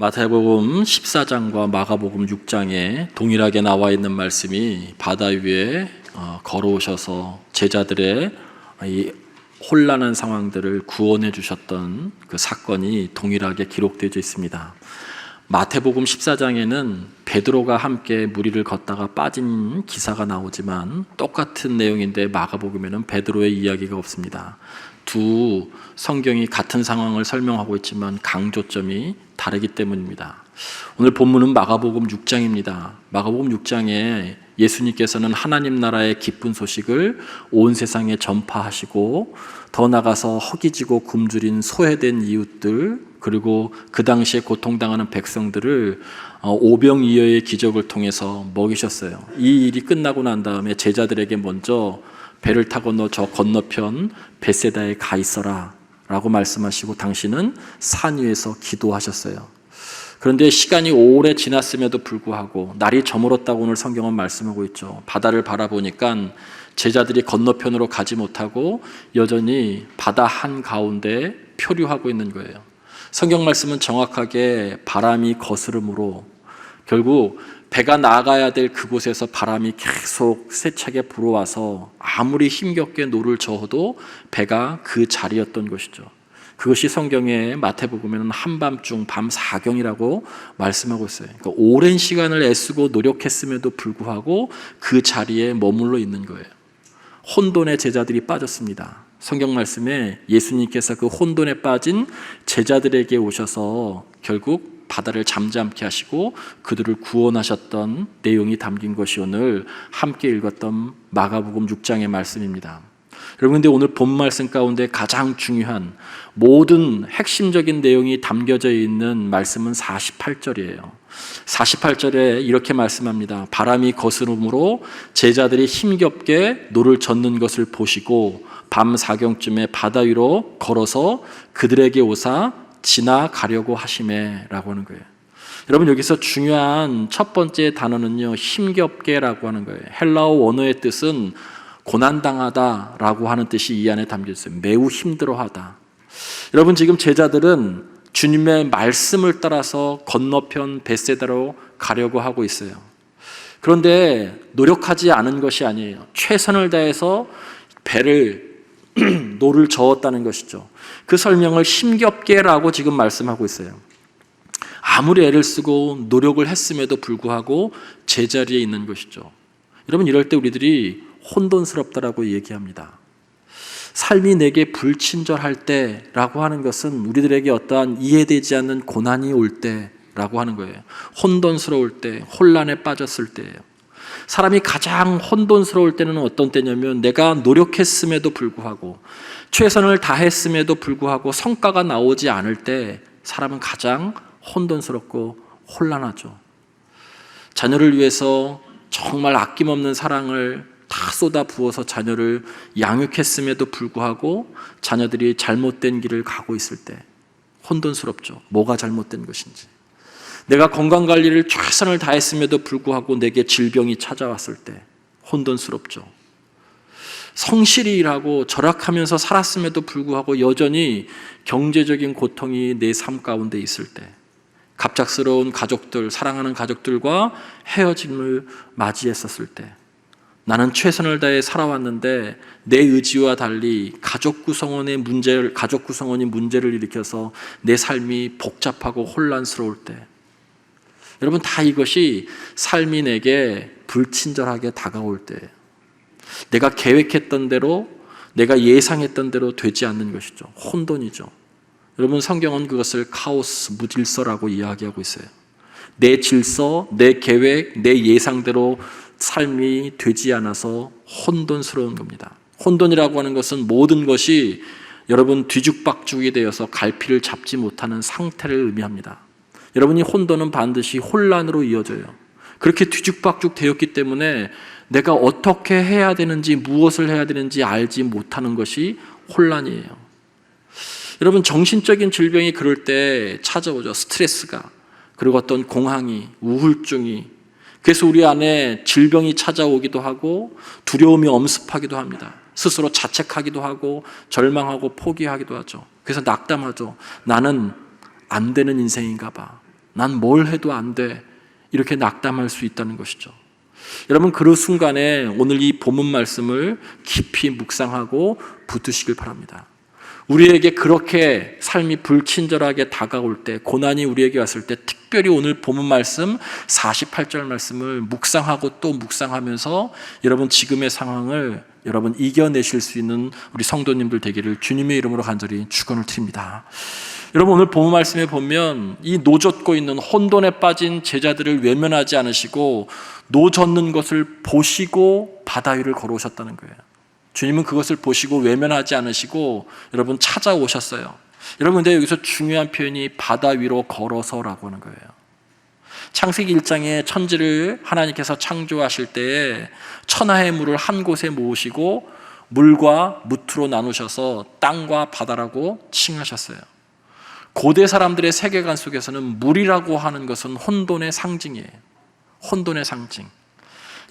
마태복음 14장과 마가복음 6장에 동일하게 나와 있는 말씀이 바다 위에 걸어오셔서 제자들의 이 혼란한 상황들을 구원해 주셨던 그 사건이 동일하게 기록되어 있습니다. 마태복음 14장에는 베드로가 함께 무리를 걷다가 빠진 기사가 나오지만 똑같은 내용인데 마가복음에는 베드로의 이야기가 없습니다. 두 성경이 같은 상황을 설명하고 있지만 강조점이 다르기 때문입니다. 오늘 본문은 마가복음 6장입니다. 마가복음 6장에 예수님께서는 하나님 나라의 기쁜 소식을 온 세상에 전파하시고 더 나아가서 허기지고 굶주린 소외된 이웃들 그리고 그 당시에 고통당하는 백성들을 오병이어의 기적을 통해서 먹이셨어요. 이 일이 끝나고 난 다음에 제자들에게 먼저 배를 타고 너 저 건너편 벳세다에 가 있어라 라고 말씀하시고 당신은 산 위에서 기도하셨어요. 그런데 시간이 오래 지났음에도 불구하고 날이 저물었다고 오늘 성경은 말씀하고 있죠. 바다를 바라보니까 제자들이 건너편으로 가지 못하고 여전히 바다 한가운데 표류하고 있는 거예요. 성경 말씀은 정확하게 바람이 거스름으로 결국 배가 나가야 될 그곳에서 바람이 계속 세차게 불어와서 아무리 힘겹게 노를 저어도 배가 그 자리였던 것이죠. 그것이 성경의 마태복음에는 한밤중 밤 사경이라고 말씀하고 있어요. 그러니까 오랜 시간을 애쓰고 노력했음에도 불구하고 그 자리에 머물러 있는 거예요. 혼돈에 제자들이 빠졌습니다. 성경 말씀에 예수님께서 그 혼돈에 빠진 제자들에게 오셔서 결국 바다를 잠잠케 하시고 그들을 구원하셨던 내용이 담긴 것이 오늘 함께 읽었던 마가복음 6장의 말씀입니다. 여러분, 근데 오늘 본 말씀 가운데 가장 중요한 모든 핵심적인 내용이 담겨져 있는 말씀은 48절이에요. 48절에 이렇게 말씀합니다. 바람이 거스름으로 제자들이 힘겹게 노를 젓는 것을 보시고 밤 사경쯤에 바다 위로 걸어서 그들에게 오사 지나가려고 하시매 라고 하는 거예요. 여러분, 여기서 중요한 첫 번째 단어는요, 힘겹게라고 하는 거예요. 헬라어 원어의 뜻은 고난당하다라고 하는 뜻이 이 안에 담겨 있어요. 매우 힘들어하다. 여러분, 지금 제자들은 주님의 말씀을 따라서 건너편 벳세다로 가려고 하고 있어요. 그런데 노력하지 않은 것이 아니에요. 최선을 다해서 배를 노를 저었다는 것이죠. 그 설명을 힘겹게라고 지금 말씀하고 있어요. 아무리 애를 쓰고 노력을 했음에도 불구하고 제자리에 있는 것이죠. 여러분, 이럴 때 우리들이 혼돈스럽다라고 얘기합니다. 삶이 내게 불친절할 때라고 하는 것은 우리들에게 어떠한 이해되지 않는 고난이 올 때라고 하는 거예요. 혼돈스러울 때, 혼란에 빠졌을 때예요. 사람이 가장 혼돈스러울 때는 어떤 때냐면 내가 노력했음에도 불구하고 최선을 다했음에도 불구하고 성과가 나오지 않을 때 사람은 가장 혼돈스럽고 혼란하죠. 자녀를 위해서 정말 아낌없는 사랑을 다 쏟아 부어서 자녀를 양육했음에도 불구하고 자녀들이 잘못된 길을 가고 있을 때 혼돈스럽죠. 뭐가 잘못된 것인지. 내가 건강관리를 최선을 다했음에도 불구하고 내게 질병이 찾아왔을 때 혼돈스럽죠. 성실히 일하고 절약하면서 살았음에도 불구하고 여전히 경제적인 고통이 내 삶 가운데 있을 때, 갑작스러운 가족들, 사랑하는 가족들과 헤어짐을 맞이했었을 때, 나는 최선을 다해 살아왔는데 내 의지와 달리 가족 구성원이 문제를 일으켜서 내 삶이 복잡하고 혼란스러울 때, 여러분, 다 이것이 삶이 내게 불친절하게 다가올 때, 내가 계획했던 대로, 내가 예상했던 대로 되지 않는 것이죠. 혼돈이죠. 여러분, 성경은 그것을 카오스, 무질서라고 이야기하고 있어요. 내 질서, 내 계획, 내 예상대로 삶이 되지 않아서 혼돈스러운 겁니다. 혼돈이라고 하는 것은 모든 것이 여러분 뒤죽박죽이 되어서 갈피를 잡지 못하는 상태를 의미합니다. 여러분이 혼돈은 반드시 혼란으로 이어져요. 그렇게 뒤죽박죽 되었기 때문에 내가 어떻게 해야 되는지, 무엇을 해야 되는지 알지 못하는 것이 혼란이에요. 여러분, 정신적인 질병이 그럴 때 찾아오죠. 스트레스가, 그리고 어떤 공황이, 우울증이. 그래서 우리 안에 질병이 찾아오기도 하고 두려움이 엄습하기도 합니다. 스스로 자책하기도 하고 절망하고 포기하기도 하죠. 그래서 낙담하죠. 나는 안 되는 인생인가 봐. 난 뭘 해도 안 돼. 이렇게 낙담할 수 있다는 것이죠. 여러분, 그 순간에 오늘 이 본문 말씀을 깊이 묵상하고 붙드시길 바랍니다. 우리에게 그렇게 삶이 불친절하게 다가올 때, 고난이 우리에게 왔을 때 특별히 오늘 본문 말씀 48절 말씀을 묵상하고 또 묵상하면서 여러분 지금의 상황을 여러분 이겨내실 수 있는 우리 성도님들 되기를 주님의 이름으로 간절히 축원을 드립니다. 여러분, 오늘 본문 말씀에 보면 이 노젓고 있는 혼돈에 빠진 제자들을 외면하지 않으시고 노젓는 것을 보시고 바다 위를 걸어오셨다는 거예요. 주님은 그것을 보시고 외면하지 않으시고 여러분 찾아오셨어요. 여러분, 근데 여기서 중요한 표현이 바다 위로 걸어서라고 하는 거예요. 창세기 1장에 천지를 하나님께서 창조하실 때에 천하의 물을 한 곳에 모으시고 물과 무트로 나누셔서 땅과 바다라고 칭하셨어요. 고대 사람들의 세계관 속에서는 물이라고 하는 것은 혼돈의 상징이에요. 혼돈의 상징.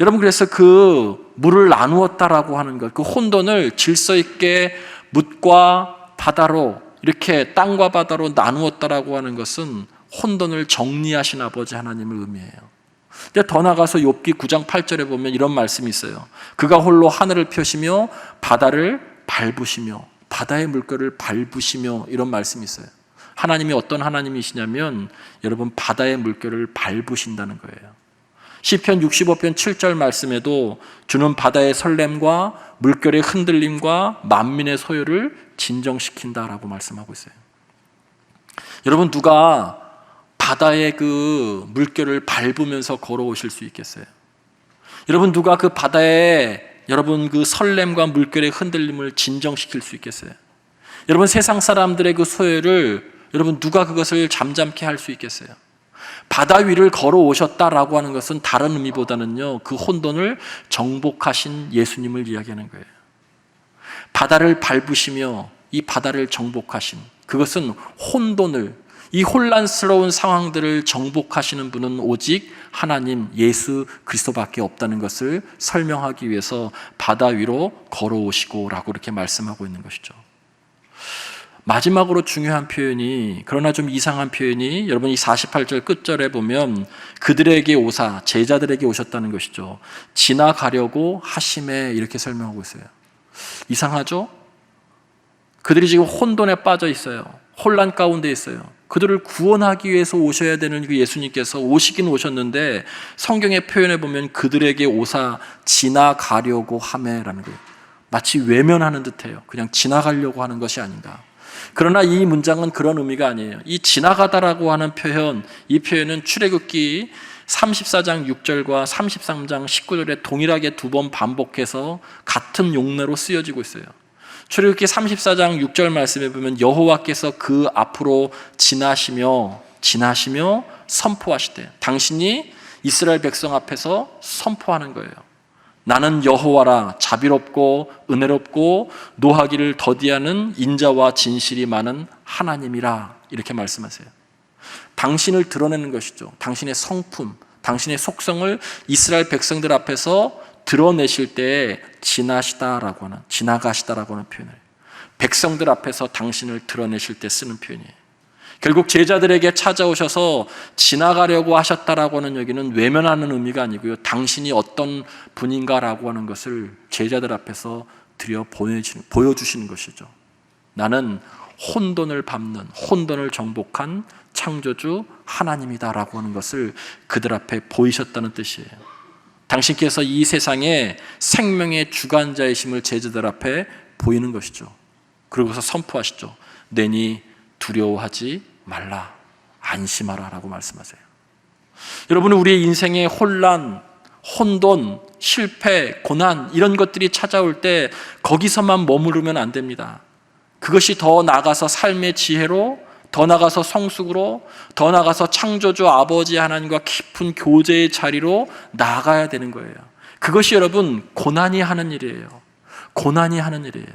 여러분, 그래서 그 물을 나누었다라고 하는 것, 그 혼돈을 질서 있게 묻과 바다로 이렇게 땅과 바다로 나누었다라고 하는 것은 혼돈을 정리하신 아버지 하나님을 의미해요. 근데 더 나가서 욥기 9장 8절에 보면 이런 말씀이 있어요. 그가 홀로 하늘을 펴시며 바다를 밟으시며, 바다의 물결을 밟으시며, 이런 말씀이 있어요. 하나님이 어떤 하나님이시냐면 여러분 바다의 물결을 밟으신다는 거예요. 시편 65편 7절 말씀에도 주는 바다의 설렘과 물결의 흔들림과 만민의 소요를 진정시킨다라고 말씀하고 있어요. 여러분, 누가 바다의 그 물결을 밟으면서 걸어오실 수 있겠어요? 여러분, 누가 그 바다에 여러분 그 설렘과 물결의 흔들림을 진정시킬 수 있겠어요? 여러분, 세상 사람들의 그 소요를 여러분 누가 그것을 잠잠케 할 수 있겠어요? 바다 위를 걸어오셨다라고 하는 것은 다른 의미보다는요, 그 혼돈을 정복하신 예수님을 이야기하는 거예요. 바다를 밟으시며 이 바다를 정복하신, 그것은 혼돈을, 이 혼란스러운 상황들을 정복하시는 분은 오직 하나님 예수 그리스도밖에 없다는 것을 설명하기 위해서 바다 위로 걸어오시고 라고 이렇게 말씀하고 있는 것이죠. 마지막으로 중요한 표현이, 그러나 좀 이상한 표현이, 여러분 이 48절 끝절에 보면 그들에게 오사, 제자들에게 오셨다는 것이죠. 지나가려고 하심에, 이렇게 설명하고 있어요. 이상하죠? 그들이 지금 혼돈에 빠져 있어요. 혼란 가운데 있어요. 그들을 구원하기 위해서 오셔야 되는 그 예수님께서 오시긴 오셨는데 성경의 표현에 보면 그들에게 오사 지나가려고 하매라는 거예요. 마치 외면하는 듯해요. 그냥 지나가려고 하는 것이 아닌가. 그러나 이 문장은 그런 의미가 아니에요. 이 지나가다라고 하는 표현, 이 표현은 출애굽기 34장 6절과 33장 19절에 동일하게 두 번 반복해서 같은 용례로 쓰여지고 있어요. 출애굽기 34장 6절 말씀에 보면 여호와께서 그 앞으로 지나시며 선포하시되, 당신이 이스라엘 백성 앞에서 선포하는 거예요. 나는 여호와라, 자비롭고 은혜롭고 노하기를 더디하는 인자와 진실이 많은 하나님이라, 이렇게 말씀하세요. 당신을 드러내는 것이죠. 당신의 성품, 당신의 속성을 이스라엘 백성들 앞에서 드러내실 때에 지나가시다라고 하는 표현을, 백성들 앞에서 당신을 드러내실 때 쓰는 표현이에요. 결국 제자들에게 찾아오셔서 지나가려고 하셨다라고 하는 여기는 외면하는 의미가 아니고요, 당신이 어떤 분인가라고 하는 것을 제자들 앞에서 보여주시는 것이죠. 나는 혼돈을 밟는, 혼돈을 정복한 창조주 하나님이다라고 하는 것을 그들 앞에 보이셨다는 뜻이에요. 당신께서 이 세상에 생명의 주관자이심을 제자들 앞에 보이는 것이죠. 그러고서 선포하시죠. 내니 두려워하지 말라, 안심하라 라고 말씀하세요. 여러분, 우리의 인생의 혼란, 혼돈, 실패, 고난, 이런 것들이 찾아올 때 거기서만 머무르면 안 됩니다. 그것이 더 나아가서 삶의 지혜로, 더 나아가서 성숙으로, 더 나아가서 창조주 아버지 하나님과 깊은 교제의 자리로 나아가야 되는 거예요. 그것이 여러분 고난이 하는 일이에요. 고난이 하는 일이에요.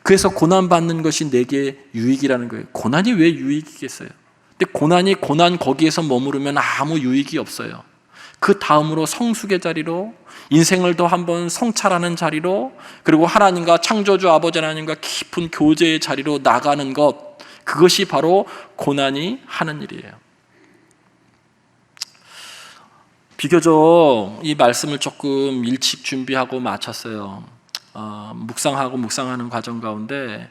그래서 고난받는 것이 내게 유익이라는 거예요. 고난이 왜 유익이겠어요? 근데 고난 거기에서 머무르면 아무 유익이 없어요. 그 다음으로 성숙의 자리로, 인생을 더 한번 성찰하는 자리로, 그리고 하나님과 창조주 아버지 하나님과 깊은 교제의 자리로 나가는 것, 그것이 바로 고난이 하는 일이에요. 비교적 이 말씀을 조금 일찍 준비하고 마쳤어요. 묵상하는 과정 가운데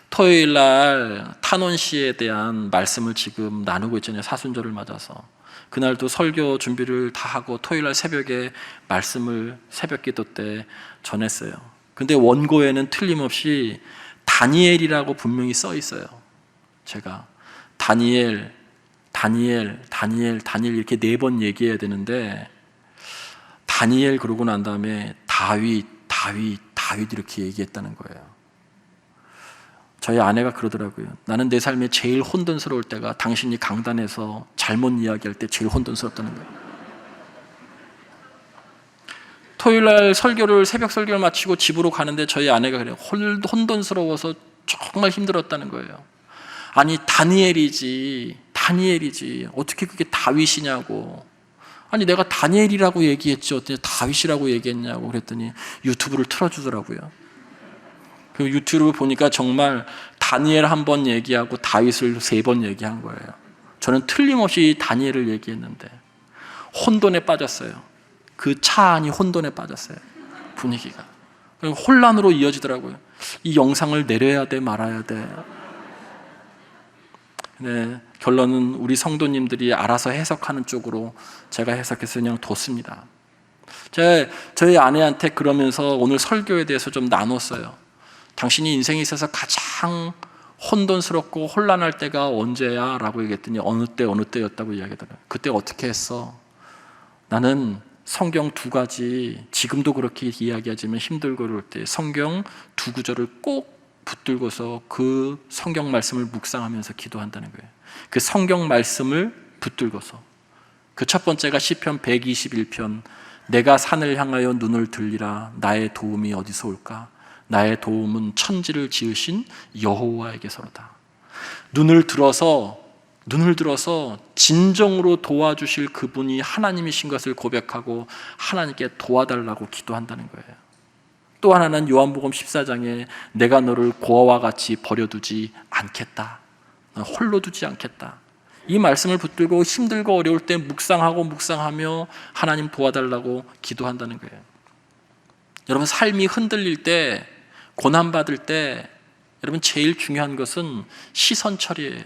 토요일 날 탄원시에 대한 말씀을 지금 나누고 있잖아요. 사순절을 맞아서. 그날도 설교 준비를 다 하고 토요일 날 새벽에 말씀을 새벽 기도 때 전했어요. 근데 원고에는 틀림없이 다니엘이라고 분명히 써 있어요. 제가 다니엘 이렇게 4번 얘기해야 되는데 다니엘 그러고 난 다음에 다윗 이렇게 얘기했다는 거예요. 저희 아내가 그러더라고요. 나는 내 삶에 제일 혼돈스러울 때가 당신이 강단에서 잘못 이야기할 때 제일 혼돈스럽다는 거예요. 토요일 날 새벽 설교를 마치고 집으로 가는데 저희 아내가 그래요. 혼돈스러워서 정말 힘들었다는 거예요. 아니 다니엘이지 어떻게 그게 다윗이냐고. 아니 내가 다니엘이라고 얘기했지 어떻게 다윗이라고 얘기했냐고 그랬더니 유튜브를 틀어주더라고요. 그 유튜브 보니까 정말 다니엘 1번 얘기하고 다윗을 3번 얘기한 거예요. 저는 틀림없이 다니엘을 얘기했는데 혼돈에 빠졌어요. 그 차 안이 혼돈에 빠졌어요. 분위기가. 혼란으로 이어지더라고요. 이 영상을 내려야 돼 말아야 돼. 네, 결론은 우리 성도님들이 알아서 해석하는 쪽으로 제가 해석해서 그냥 뒀습니다. 저희 아내한테 그러면서 오늘 설교에 대해서 좀 나눴어요. 당신이 인생에 있어서 가장 혼돈스럽고 혼란할 때가 언제야? 라고 얘기했더니 어느 때였다고 이야기하더라고요. 그때 어떻게 했어? 나는 성경 2가지, 지금도 그렇게 이야기하지만 힘들고 그럴 때 성경 2구절을 꼭 붙들고서 그 성경 말씀을 묵상하면서 기도한다는 거예요. 그 성경 말씀을 붙들고서. 그 첫 번째가 시편 121편. 내가 산을 향하여 눈을 들리라. 나의 도움이 어디서 올까? 나의 도움은 천지를 지으신 여호와에게서로다. 눈을 들어서 진정으로 도와주실 그분이 하나님이신 것을 고백하고 하나님께 도와달라고 기도한다는 거예요. 또 하나는 요한복음 14장에 내가 너를 고아와 같이 버려두지 않겠다. 홀로 두지 않겠다. 이 말씀을 붙들고 힘들고 어려울 때 묵상하며 하나님 도와달라고 기도한다는 거예요. 여러분 삶이 흔들릴 때, 고난받을 때 여러분 제일 중요한 것은 시선 처리예요.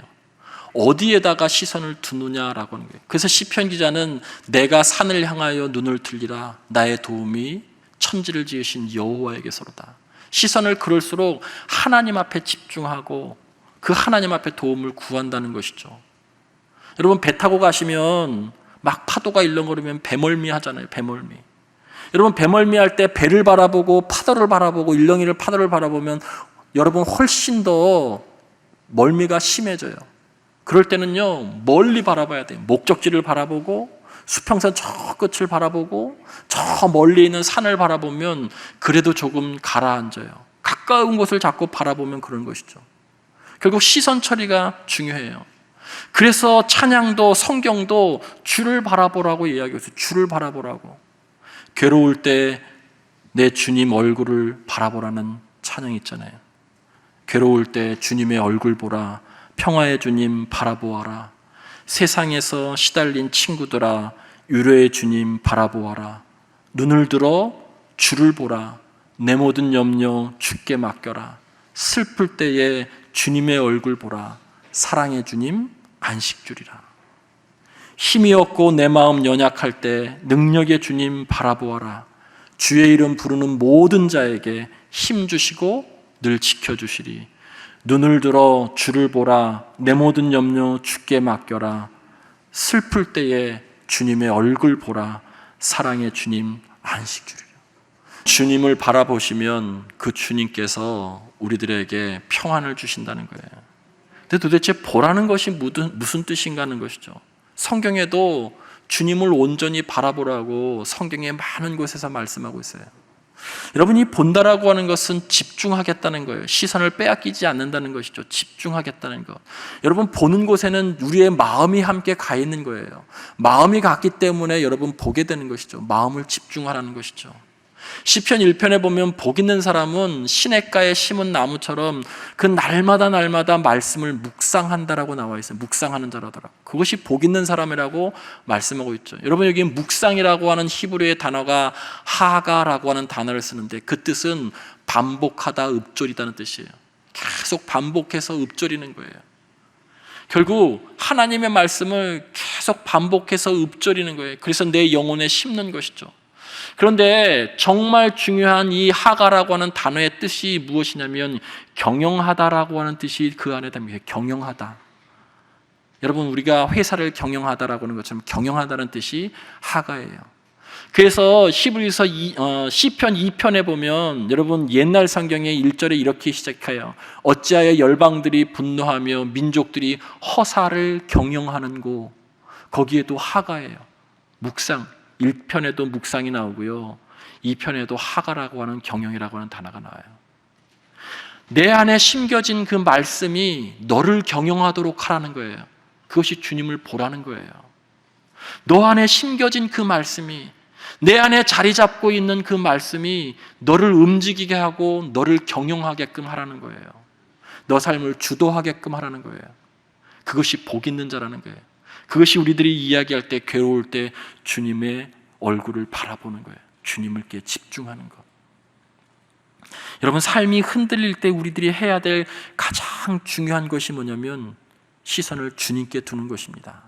어디에다가 시선을 두느냐라고 하는 거예요. 그래서 시편 기자는 내가 산을 향하여 눈을 들리라. 나의 도움이 천지를 지으신 여호와에게서로다. 시선을 그럴수록 하나님 앞에 집중하고 그 하나님 앞에 도움을 구한다는 것이죠. 여러분 배 타고 가시면 막 파도가 일렁거리면 배멀미 하잖아요. 배멀미. 여러분 배멀미 할 때 배를 바라보고 파도를 바라보고 일렁이를 파도를 바라보면 여러분 훨씬 더 멀미가 심해져요. 그럴 때는요 멀리 바라봐야 돼요. 목적지를 바라보고 수평선 저 끝을 바라보고 저 멀리 있는 산을 바라보면 그래도 조금 가라앉아요. 가까운 곳을 자꾸 바라보면 그런 것이죠. 결국 시선 처리가 중요해요. 그래서 찬양도 성경도 주를 바라보라고 이야기했어요. 주를 바라보라고. 괴로울 때 내 주님 얼굴을 바라보라는 찬양이 있잖아요. 괴로울 때 주님의 얼굴 보라. 평화의 주님 바라보아라. 세상에서 시달린 친구들아 위로의 주님 바라보아라. 눈을 들어 주를 보라. 내 모든 염려 주께 맡겨라. 슬플 때에 주님의 얼굴 보라. 사랑의 주님 안식 주리라. 힘이 없고 내 마음 연약할 때 능력의 주님 바라보아라. 주의 이름 부르는 모든 자에게 힘 주시고 늘 지켜주시리. 눈을 들어 주를 보라. 내 모든 염려 주께 맡겨라. 슬플 때에 주님의 얼굴 보라. 사랑의 주님 안식 주리라. 주님을 바라보시면 그 주님께서 우리들에게 평안을 주신다는 거예요. 근데 도대체 보라는 것이 무슨 뜻인가 하는 것이죠. 성경에도 주님을 온전히 바라보라고 성경의 많은 곳에서 말씀하고 있어요. 여러분이 본다라고 하는 것은 집중하겠다는 거예요. 시선을 빼앗기지 않는다는 것이죠. 집중하겠다는 것. 여러분 보는 곳에는 우리의 마음이 함께 가 있는 거예요. 마음이 갔기 때문에 여러분 보게 되는 것이죠. 마음을 집중하라는 것이죠. 시편 1편에 보면 복 있는 사람은 시냇가에 심은 나무처럼 그 날마다 말씀을 묵상한다라고 나와 있어요. 묵상하는 자라더라. 그것이 복 있는 사람이라고 말씀하고 있죠. 여러분, 여기 묵상이라고 하는 히브리어의 단어가 하가라고 하는 단어를 쓰는데 그 뜻은 반복하다, 읊조리다는 뜻이에요. 계속 반복해서 읊조리는 거예요. 결국 하나님의 말씀을 계속 반복해서 읊조리는 거예요. 그래서 내 영혼에 심는 것이죠. 그런데 정말 중요한 이 하가라고 하는 단어의 뜻이 무엇이냐면 경영하다라고 하는 뜻이 그 안에 담겨요. 경영하다. 여러분, 우리가 회사를 경영하다라고 하는 것처럼 경영하다는 뜻이 하가예요. 그래서 히브리서 시편 2편에 보면 여러분 옛날 성경의 1절에 이렇게 시작해요. 어찌하여 열방들이 분노하며 민족들이 허사를 경영하는고. 거기에도 하가예요. 묵상. 1편에도 묵상이 나오고요, 2편에도 하가라고 하는 경영이라고 하는 단어가 나와요. 내 안에 심겨진 그 말씀이 너를 경영하도록 하라는 거예요. 그것이 주님을 보라는 거예요. 너 안에 심겨진 그 말씀이, 내 안에 자리 잡고 있는 그 말씀이 너를 움직이게 하고 너를 경영하게끔 하라는 거예요. 너 삶을 주도하게끔 하라는 거예요. 그것이 복 있는 자라는 거예요. 그것이 우리들이 이야기할 때, 괴로울 때 주님의 얼굴을 바라보는 거예요. 주님께 집중하는 것. 여러분, 삶이 흔들릴 때 우리들이 해야 될 가장 중요한 것이 뭐냐면 시선을 주님께 두는 것입니다.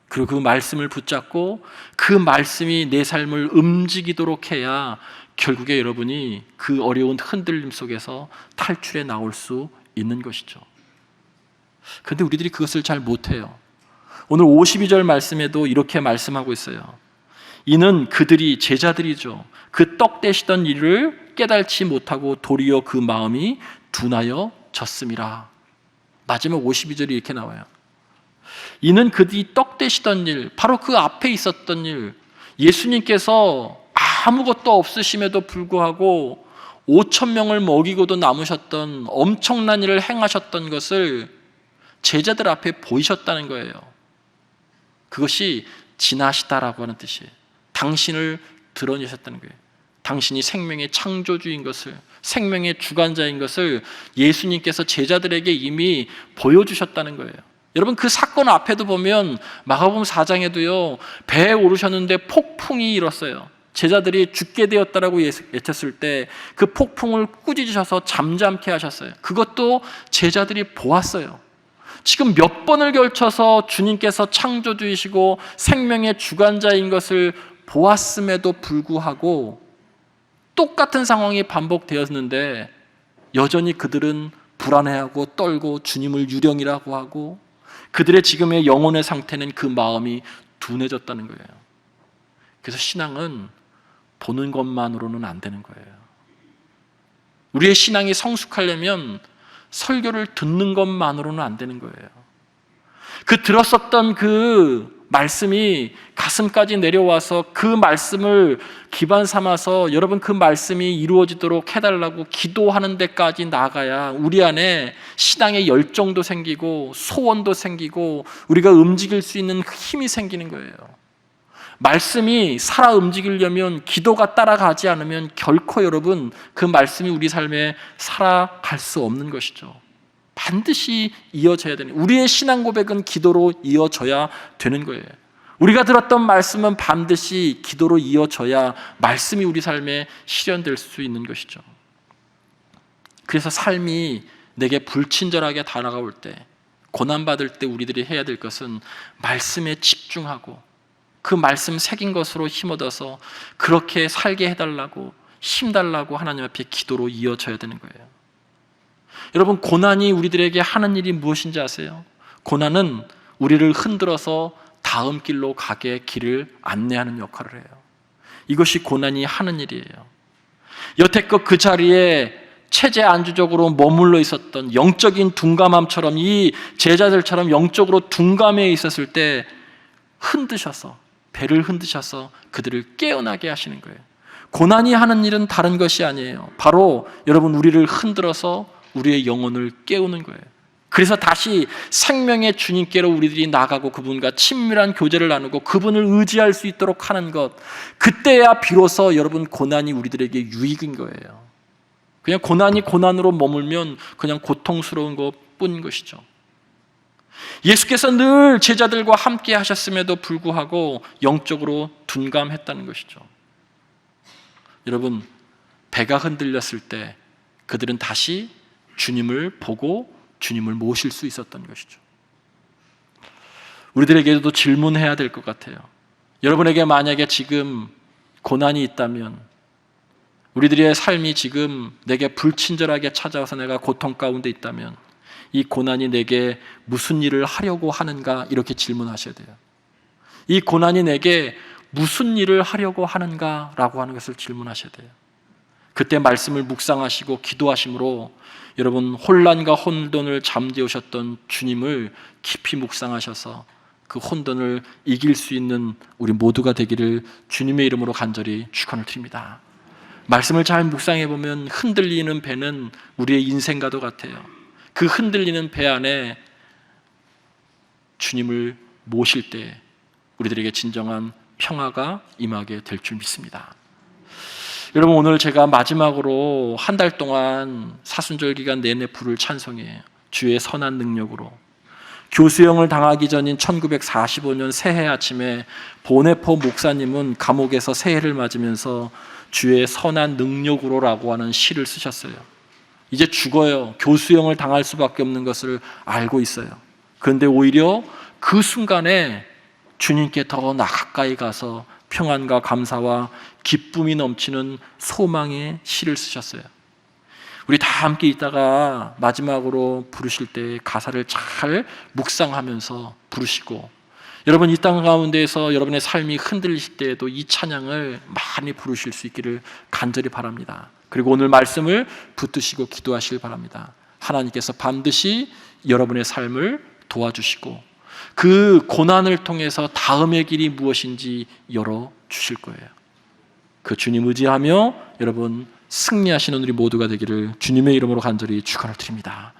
그리고 그 말씀을 붙잡고 그 말씀이 내 삶을 움직이도록 해야 결국에 여러분이 그 어려운 흔들림 속에서 탈출해 나올 수 있는 것이죠. 그런데 우리들이 그것을 잘 못해요. 오늘 52절 말씀에도 이렇게 말씀하고 있어요. 이는 그들이, 제자들이죠, 그 떡 떼시던 일을 깨달지 못하고 도리어 그 마음이 둔하여 졌음이라. 마지막 52절이 이렇게 나와요. 이는 그들이 떡 떼시던 일, 바로 그 앞에 있었던 일, 예수님께서 아무것도 없으심에도 불구하고 5,000명을 먹이고도 남으셨던 엄청난 일을 행하셨던 것을 제자들 앞에 보이셨다는 거예요. 그것이 지나시다라고 하는 뜻이에요. 당신을 드러내셨다는 거예요. 당신이 생명의 창조주인 것을, 생명의 주관자인 것을 예수님께서 제자들에게 이미 보여주셨다는 거예요. 여러분, 그 사건 앞에도 보면 마가복음 4장에도요, 배에 오르셨는데 폭풍이 일었어요. 제자들이 죽게 되었다라고 외쳤을 때 그 폭풍을 꾸짖으셔서 잠잠케 하셨어요. 그것도 제자들이 보았어요. 지금 몇 번을 걸쳐서 주님께서 창조주이시고 생명의 주관자인 것을 보았음에도 불구하고 똑같은 상황이 반복되었는데 여전히 그들은 불안해하고 떨고 주님을 유령이라고 하고 그들의 지금의 영혼의 상태는 그 마음이 둔해졌다는 거예요. 그래서 신앙은 보는 것만으로는 안 되는 거예요. 우리의 신앙이 성숙하려면 설교를 듣는 것만으로는 안 되는 거예요. 그 들었었던 그 말씀이 가슴까지 내려와서 그 말씀을 기반 삼아서 여러분 그 말씀이 이루어지도록 해달라고 기도하는 데까지 나가야 우리 안에 신앙의 열정도 생기고 소원도 생기고 우리가 움직일 수 있는 힘이 생기는 거예요. 말씀이 살아 움직이려면 기도가 따라가지 않으면 결코 여러분 그 말씀이 우리 삶에 살아갈 수 없는 것이죠. 반드시 이어져야 되는, 우리의 신앙 고백은 기도로 이어져야 되는 거예요. 우리가 들었던 말씀은 반드시 기도로 이어져야 말씀이 우리 삶에 실현될 수 있는 것이죠. 그래서 삶이 내게 불친절하게 다가올 때, 고난받을 때 우리들이 해야 될 것은 말씀에 집중하고 그 말씀 새긴 것으로 힘얻어서 그렇게 살게 해달라고, 힘달라고 하나님 앞에 기도로 이어져야 되는 거예요. 여러분, 고난이 우리들에게 하는 일이 무엇인지 아세요? 고난은 우리를 흔들어서 다음 길로 가게 길을 안내하는 역할을 해요. 이것이 고난이 하는 일이에요. 여태껏 그 자리에 체제 안주적으로 머물러 있었던 영적인 둔감함처럼 이 제자들처럼 영적으로 둔감해 있었을 때 흔드셔서, 배를 흔드셔서 그들을 깨어나게 하시는 거예요. 고난이 하는 일은 다른 것이 아니에요. 바로 여러분 우리를 흔들어서 우리의 영혼을 깨우는 거예요. 그래서 다시 생명의 주님께로 우리들이 나가고 그분과 친밀한 교제를 나누고 그분을 의지할 수 있도록 하는 것, 그때야 비로소 여러분 고난이 우리들에게 유익인 거예요. 그냥 고난이 고난으로 머물면 그냥 고통스러운 것뿐인 것이죠. 예수께서 늘 제자들과 함께 하셨음에도 불구하고 영적으로 둔감했다는 것이죠. 여러분, 배가 흔들렸을 때 그들은 다시 주님을 보고 주님을 모실 수 있었던 것이죠. 우리들에게도 질문해야 될 것 같아요. 여러분에게 만약에 지금 고난이 있다면, 우리들의 삶이 지금 내게 불친절하게 찾아와서 내가 고통 가운데 있다면 이 고난이 내게 무슨 일을 하려고 하는가, 이렇게 질문하셔야 돼요. 이 고난이 내게 무슨 일을 하려고 하는가라고 하는 것을 질문하셔야 돼요. 그때 말씀을 묵상하시고 기도하심으로 여러분 혼란과 혼돈을 잠재우셨던 주님을 깊이 묵상하셔서 그 혼돈을 이길 수 있는 우리 모두가 되기를 주님의 이름으로 간절히 축원을 드립니다. 말씀을 잘 묵상해 보면 흔들리는 배는 우리의 인생과도 같아요. 그 흔들리는 배 안에 주님을 모실 때 우리들에게 진정한 평화가 임하게 될 줄 믿습니다. 여러분, 오늘 제가 마지막으로 한 달 동안 사순절 기간 내내 부를 찬송해요. 주의 선한 능력으로. 교수형을 당하기 전인 1945년 새해 아침에 보네포 목사님은 감옥에서 새해를 맞으면서 주의 선한 능력으로라고 하는 시를 쓰셨어요. 이제 죽어요. 교수형을 당할 수밖에 없는 것을 알고 있어요. 그런데 오히려 그 순간에 주님께 더 가까이 가서 평안과 감사와 기쁨이 넘치는 소망의 시를 쓰셨어요. 우리 다 함께 있다가 마지막으로 부르실 때 가사를 잘 묵상하면서 부르시고, 여러분 이 땅 가운데에서 여러분의 삶이 흔들리실 때에도 이 찬양을 많이 부르실 수 있기를 간절히 바랍니다. 그리고 오늘 말씀을 붙드시고 기도하시길 바랍니다. 하나님께서 반드시 여러분의 삶을 도와주시고 그 고난을 통해서 다음의 길이 무엇인지 열어주실 거예요. 그 주님 의지하며 여러분 승리하시는 우리 모두가 되기를 주님의 이름으로 간절히 축원을 드립니다.